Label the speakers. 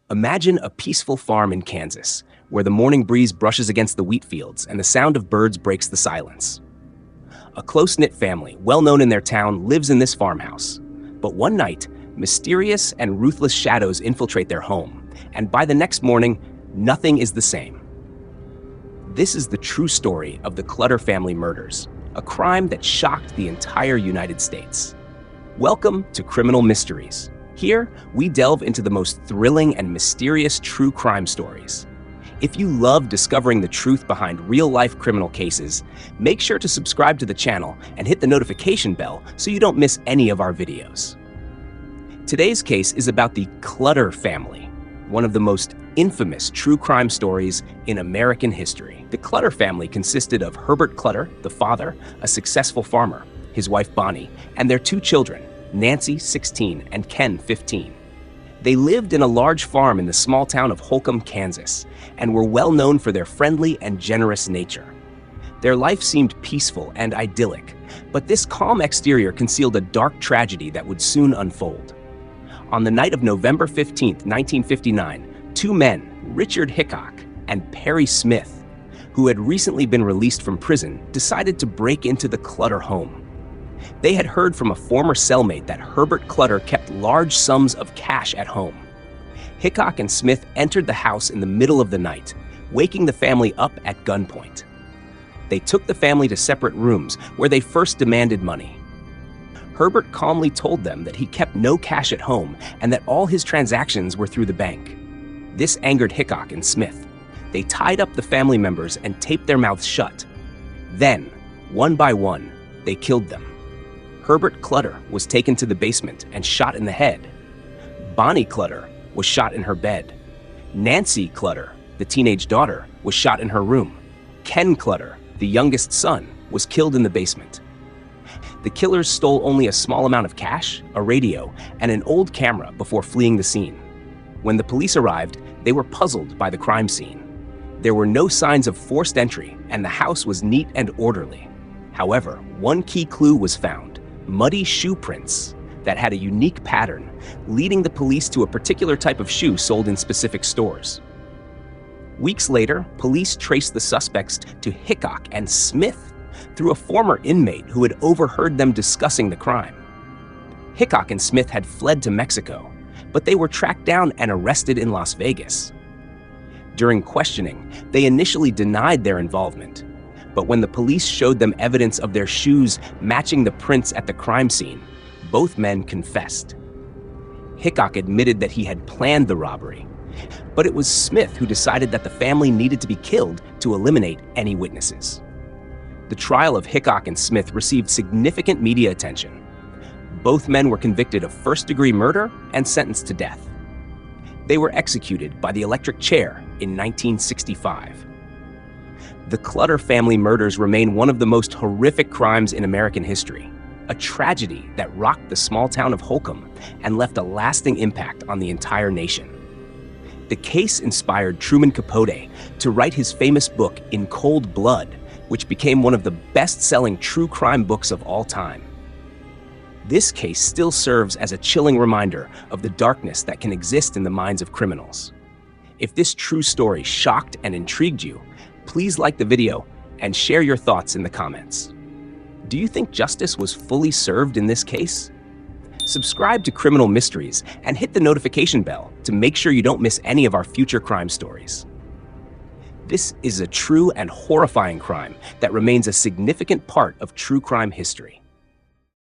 Speaker 1: Imagine a peaceful farm in Kansas, where the morning breeze brushes against the wheat fields and the sound of birds breaks the silence. A close-knit family, well known in their town, lives in this farmhouse. But one night, mysterious and ruthless shadows infiltrate their home, and by the next morning, nothing is the same. This is the true story of the Clutter family murders, a crime that shocked the entire United States. Welcome to Criminal Mysteries. Here, we delve into the most thrilling and mysterious true crime stories. If you love discovering the truth behind real-life criminal cases, make sure to subscribe to the channel and hit the notification bell so you don't miss any of our videos. Today's case is about the Clutter family, one of the most infamous true crime stories in American history. The Clutter family consisted of Herbert Clutter, the father, a successful farmer, his wife Bonnie, and their two children, Nancy, 16, and Ken, 15. They lived in a large farm in the small town of Holcomb, Kansas, and were well known for their friendly and generous nature. Their life seemed peaceful and idyllic, but this calm exterior concealed a dark tragedy that would soon unfold. On the night of November 15, 1959, two men, Richard Hickock and Perry Smith, who had recently been released from prison, decided to break into the Clutter home. They had heard from a former cellmate that Herbert Clutter kept large sums of cash at home. Hickock and Smith entered the house in the middle of the night, waking the family up at gunpoint. They took the family to separate rooms where they first demanded money. Herbert calmly told them that he kept no cash at home and that all his transactions were through the bank. This angered Hickock and Smith. They tied up the family members and taped their mouths shut. Then, one by one, they killed them. Herbert Clutter was taken to the basement and shot in the head. Bonnie Clutter was shot in her bed. Nancy Clutter, the teenage daughter, was shot in her room. Ken Clutter, the youngest son, was killed in the basement. The killers stole only a small amount of cash, a radio, and an old camera before fleeing the scene. When the police arrived, they were puzzled by the crime scene. There were no signs of forced entry, and the house was neat and orderly. However, one key clue was found: muddy shoe prints that had a unique pattern, leading the police to a particular type of shoe sold in specific stores. Weeks later, police traced the suspects to Hickock and Smith through a former inmate who had overheard them discussing the crime. Hickock and Smith had fled to Mexico, but they were tracked down and arrested in Las Vegas. During questioning, they initially denied their involvement, but when the police showed them evidence of their shoes matching the prints at the crime scene, both men confessed. Hickock admitted that he had planned the robbery, but it was Smith who decided that the family needed to be killed to eliminate any witnesses. The trial of Hickock and Smith received significant media attention. Both men were convicted of first-degree murder and sentenced to death. They were executed by the electric chair in 1965. The Clutter family murders remain one of the most horrific crimes in American history, a tragedy that rocked the small town of Holcomb and left a lasting impact on the entire nation. The case inspired Truman Capote to write his famous book In Cold Blood, which became one of the best-selling true crime books of all time. This case still serves as a chilling reminder of the darkness that can exist in the minds of criminals. If this true story shocked and intrigued you, please like the video and share your thoughts in the comments. Do you think justice was fully served in this case? Subscribe to Criminal Mysteries and hit the notification bell to make sure you don't miss any of our future crime stories. This is a true and horrifying crime that remains a significant part of true crime history.